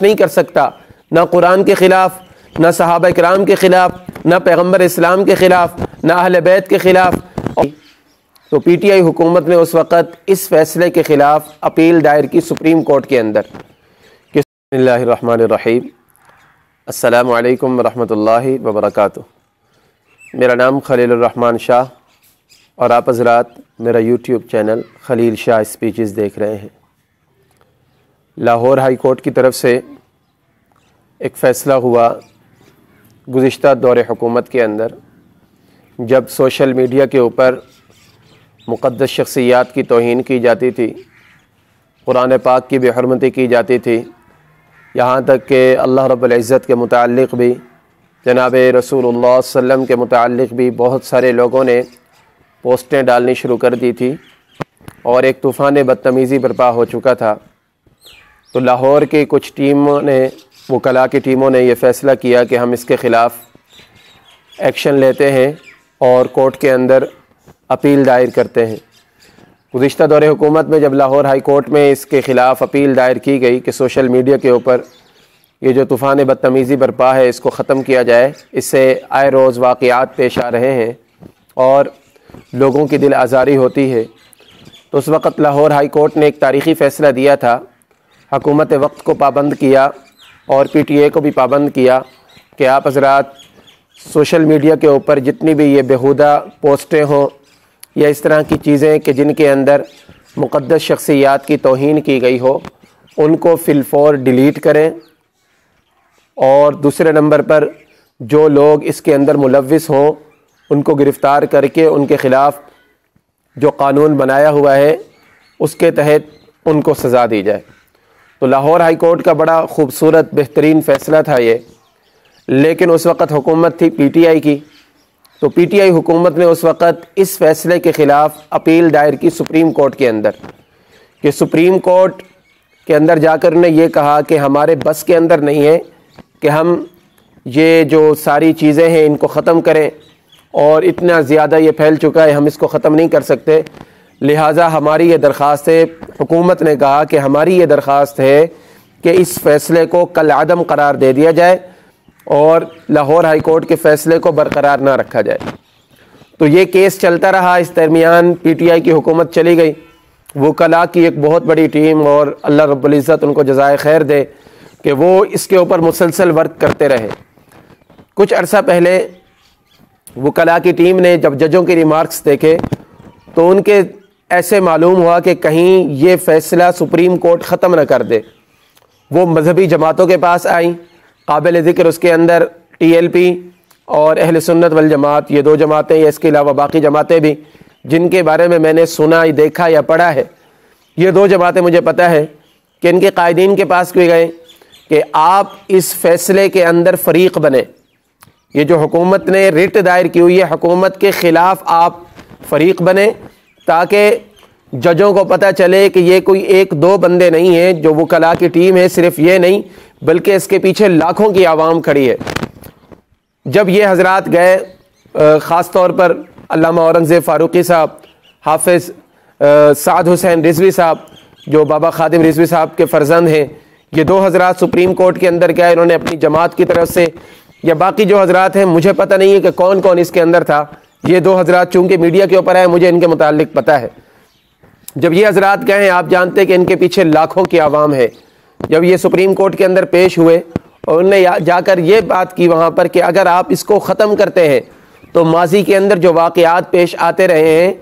बर्दाश्त नहीं कर सकता, ना कुरान के ख़िलाफ़, ना सहाबा इकराम के ख़िलाफ़, ना पैगम्बर इस्लाम के ख़िलाफ़, ना अहले बैत के ख़िलाफ़। तो पीटीआई हुकूमत ने उस वक़्त इस फ़ैसले के ख़िलाफ़ अपील दायर की सुप्रीम कोर्ट के अंदर। बिस्मिल्लाहिर्रहमानिर्रहीम, अस्सलामु अलैकुम वरहमतुल्लाहि वबरकातुहू। मेरा नाम खलीलुर्रहमान शाह और आप हज़रात मेरा YouTube channel Khalil Shah speeches देख रहे हैं। लाहौर हाई कोर्ट की तरफ से एक फ़ैसला हुआ गुज़िश्ता दौरे हुकूमत के अंदर, जब सोशल मीडिया के ऊपर मुक़द्दस शख्सियात की तौहीन की जाती थी, कुरान पाक की बेहरमती की जाती थी, यहाँ तक कि अल्लाह रब्बुल इज़्ज़त के मुताल्लिक़ भी, जनाब रसूलुल्लाह सल्लम के मुताल्लिक़ भी बहुत सारे लोगों ने पोस्टें डालनी शुरू कर दी थी और एक तूफ़ान बदतमीज़ी बर्पा हो चुका था। तो लाहौर की कुछ टीमों ने, वकला की टीमों ने यह फ़ैसला किया कि हम इसके ख़िलाफ़ एक्शन लेते हैं और कोर्ट के अंदर अपील दायर करते हैं। गुज़िश्ता दौरे हुकूमत में जब लाहौर हाई कोर्ट में इसके ख़िलाफ़ अपील दायर की गई कि सोशल मीडिया के ऊपर ये जो तूफ़ान बदतमीज़ी बर्पा है इसको ख़त्म किया जाए, इससे आए रोज़ वाक़यात पेश आ रहे हैं और लोगों की दिल आज़ारी होती है। तो उस वक़्त लाहौर हाई कोर्ट ने एक तारीख़ी फ़ैसला दिया था, हुकूमत वक्त को पाबंद किया और पीटीए को भी पाबंद किया कि आप हज़रात सोशल मीडिया के ऊपर जितनी भी ये बेहुदा पोस्टें हों या इस तरह की चीज़ें कि जिनके अंदर मुक़द्दस शख्सियात की तौहीन की गई हो, उनको फ़िलफ़ौर डिलीट करें। और दूसरे नंबर पर जो लोग इसके अंदर मुलव्विस हों उनको गिरफ़्तार करके उनके ख़िलाफ़ जो कानून बनाया हुआ है उसके तहत उनको सज़ा दी जाए। तो लाहौर हाई कोर्ट का बड़ा ख़ूबसूरत बेहतरीन फ़ैसला था ये, लेकिन उस वक़्त हुकूमत थी पीटीआई की। तो पीटीआई हुकूमत ने उस वक़्त इस फ़ैसले के ख़िलाफ़ अपील दायर की सुप्रीम कोर्ट के अंदर, कि सुप्रीम कोर्ट के अंदर जाकर उन्होंने ये कहा कि हमारे बस के अंदर नहीं है कि हम ये जो सारी चीज़ें हैं इनको ख़त्म करें और इतना ज़्यादा ये फैल चुका है, हम इसको ख़त्म नहीं कर सकते। लिहाजा हमारी ये दरख्वास्त है, हुकूमत ने कहा कि हमारी ये दरख्वास्त है कि इस फ़ैसले को कल आदम करार दे दिया जाए और लाहौर हाई कोर्ट के फ़ैसले को बरकरार ना रखा जाए। तो ये केस चलता रहा। इस दरमियान पीटीआई की हुकूमत चली गई, वकला की एक बहुत बड़ी टीम, और अल्लाह रब्बुल इज़्ज़त उनको जज़ाए खैर दे कि वो इसके ऊपर मुसलसल वर्क करते रहे। कुछ अरसा पहले वकला की टीम ने जब जजों के रिमार्क्स देखे तो उनके ऐसे मालूम हुआ कि कहीं ये फ़ैसला सुप्रीम कोर्ट ख़त्म न कर दे। वो मजहबी जमातों के पास आई, काबिल ज़िक्र उसके अंदर टीएलपी और अहले सुन्नत वल जमात, ये दो जमातें, या इसके अलावा बाकी जमातें भी जिनके बारे में मैंने सुना, देखा या पढ़ा है, ये दो जमातें मुझे पता है कि इनके कायदीन के पास भी गए कि आप इस फ़ैसले के अंदर फ़रीक बने। ये जो हुकूमत ने रिट दायर की हुई है, हुकूमत के ख़िलाफ़ आप फ़रीक बने ताकि जजों को पता चले कि ये कोई एक दो बंदे नहीं हैं जो वकला की टीम है, सिर्फ ये नहीं बल्कि इसके पीछे लाखों की आवाम खड़ी है। जब ये हजरात गए, ख़ास तौर पर अल्लामा औरंगज़ेब फ़ारूक़ी साहब, हाफिज़ साद हुसैन रिज़वी साहब जो बाबा ख़ादिम रिज़वी साहब के फ़र्जंद हैं, ये दो हजरात सुप्रीम कोर्ट के अंदर गए। इन्होंने अपनी जमात की तरफ से, या बाकी जो हजरात हैं, मुझे पता नहीं है कि कौन कौन इसके अंदर था, ये दो हजरात चूँकि मीडिया के ऊपर आए मुझे इनके मुताल्लिक पता है। जब ये हजरात गए, आप जानते हैं कि इनके पीछे लाखों की आवाम है। जब ये सुप्रीम कोर्ट के अंदर पेश हुए और उन्होंने जाकर ये बात की वहाँ पर कि अगर आप इसको ख़त्म करते हैं तो माजी के अंदर जो वाक़यात पेश आते रहे हैं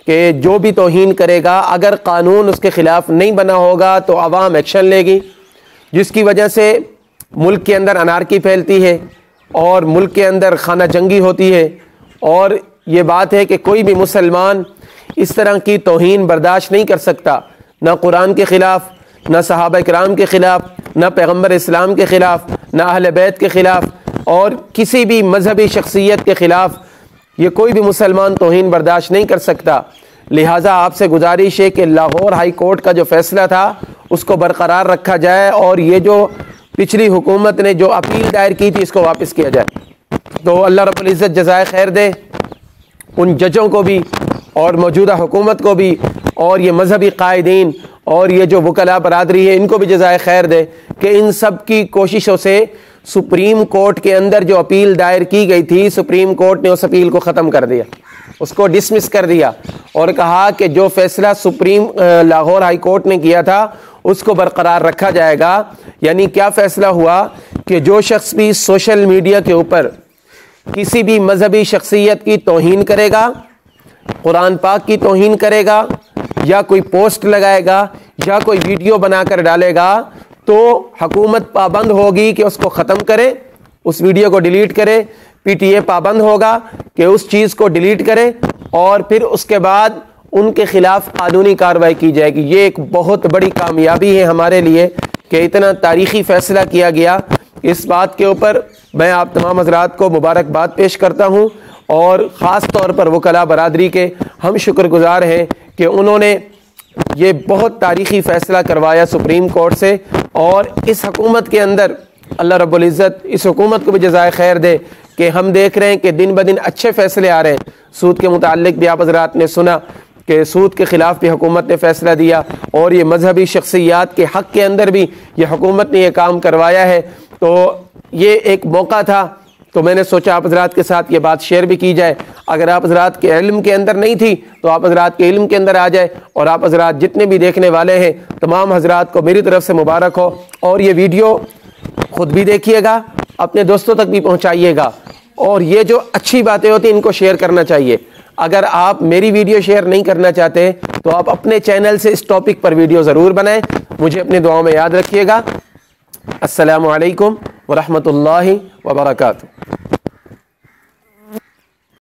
कि जो भी तौहीन करेगा, अगर कानून उसके ख़िलाफ़ नहीं बना होगा तो आवाम एक्शन लेगी, जिसकी वजह से मुल्क के अंदर अनारकी फैलती है और मुल्क के अंदर खाना जंगी होती है। और ये बात है कि कोई भी मुसलमान इस तरह की तौहीन बर्दाश्त नहीं कर सकता, ना कुरान के ख़िलाफ़, ना सहाबा इकराम के ख़िलाफ़, ना पैगम्बर इस्लाम के ख़िलाफ़, ना अहले बैत के ख़िलाफ़, और किसी भी मजहबी शख्सियत के ख़िलाफ़ ये कोई भी मुसलमान तौहीन बर्दाश्त नहीं कर सकता। लिहाजा आपसे गुजारिश है कि लाहौर हाई कोर्ट का जो फ़ैसला था उसको बरकरार रखा जाए और ये जो पिछली हुकूमत ने जो अपील दायर की थी इसको वापस किया जाए। तो अल्लाह रब्बुल इज़्ज़त जज़ाए खैर दे उन जजों को भी और मौजूदा हुकूमत को भी और ये मजहबी कायदीन और ये जो वकला बरादरी है इनको भी जज़ाए खैर दे कि इन सब की कोशिशों से सुप्रीम कोर्ट के अंदर जो अपील दायर की गई थी, सुप्रीम कोर्ट ने उस अपील को ख़त्म कर दिया, उसको डिसमिस कर दिया और कहा कि जो फैसला सुप्रीम लाहौर हाई कोर्ट ने किया था उसको बरकरार रखा जाएगा। यानी क्या फ़ैसला हुआ कि जो शख्स भी सोशल मीडिया के ऊपर किसी भी मजहबी शख्सियत की तौहीन करेगा, कुरान पाक की तौहीन करेगा, या कोई पोस्ट लगाएगा या कोई वीडियो बनाकर डालेगा, तो हुकूमत पाबंद होगी कि उसको ख़त्म करे, उस वीडियो को डिलीट करे। पीटीए पाबंद होगा कि उस चीज़ को डिलीट करे और फिर उसके बाद उनके खिलाफ कानूनी कार्रवाई की जाएगी। ये एक बहुत बड़ी कामयाबी है हमारे लिए कि इतना तारीख़ी फ़ैसला किया गया। इस बात के ऊपर मैं आप तमाम हज़रात को मुबारकबाद पेश करता हूँ और ख़ास तौर पर वकला बरादरी के हम शुक्रगुज़ार हैं कि उन्होंने ये बहुत तारीख़ी फ़ैसला करवाया सुप्रीम कोर्ट से। और इस हुकूमत के अंदर अल्लाह रब्बुल इज़्ज़त इस हुकूमत को भी जज़ाए खैर दे कि हम देख रहे हैं कि दिन ब दिन अच्छे फ़ैसले आ रहे हैं। सूद के मुताल्लिक भी आप हज़रात ने सुना कि सूद के ख़िलाफ़ भी हुकूमत ने फ़ैसला दिया और ये मजहबी शख्सियात के हक़ के अंदर भी ये हुकूमत ने ये काम करवाया है। तो ये एक मौका था, तो मैंने सोचा आप हज़रात के साथ ये बात शेयर भी की जाए। अगर आप हज़रात के इल्म के अंदर नहीं थी तो आप हज़रात के इल्म के अंदर आ जाए। और आप हज़रात जितने भी देखने वाले हैं तमाम हज़रात को मेरी तरफ से मुबारक हो। और ये वीडियो ख़ुद भी देखिएगा, अपने दोस्तों तक भी पहुँचाइएगा और ये जो अच्छी बातें होती हैं इनको शेयर करना चाहिए। अगर आप मेरी वीडियो शेयर नहीं करना चाहते तो आप अपने चैनल से इस टॉपिक पर वीडियो ज़रूर बनाएं। मुझे अपने दुआओं में याद रखिएगा। अस्सलामु अलैकुम व रहमतुल्लाहि व बरकातुहू।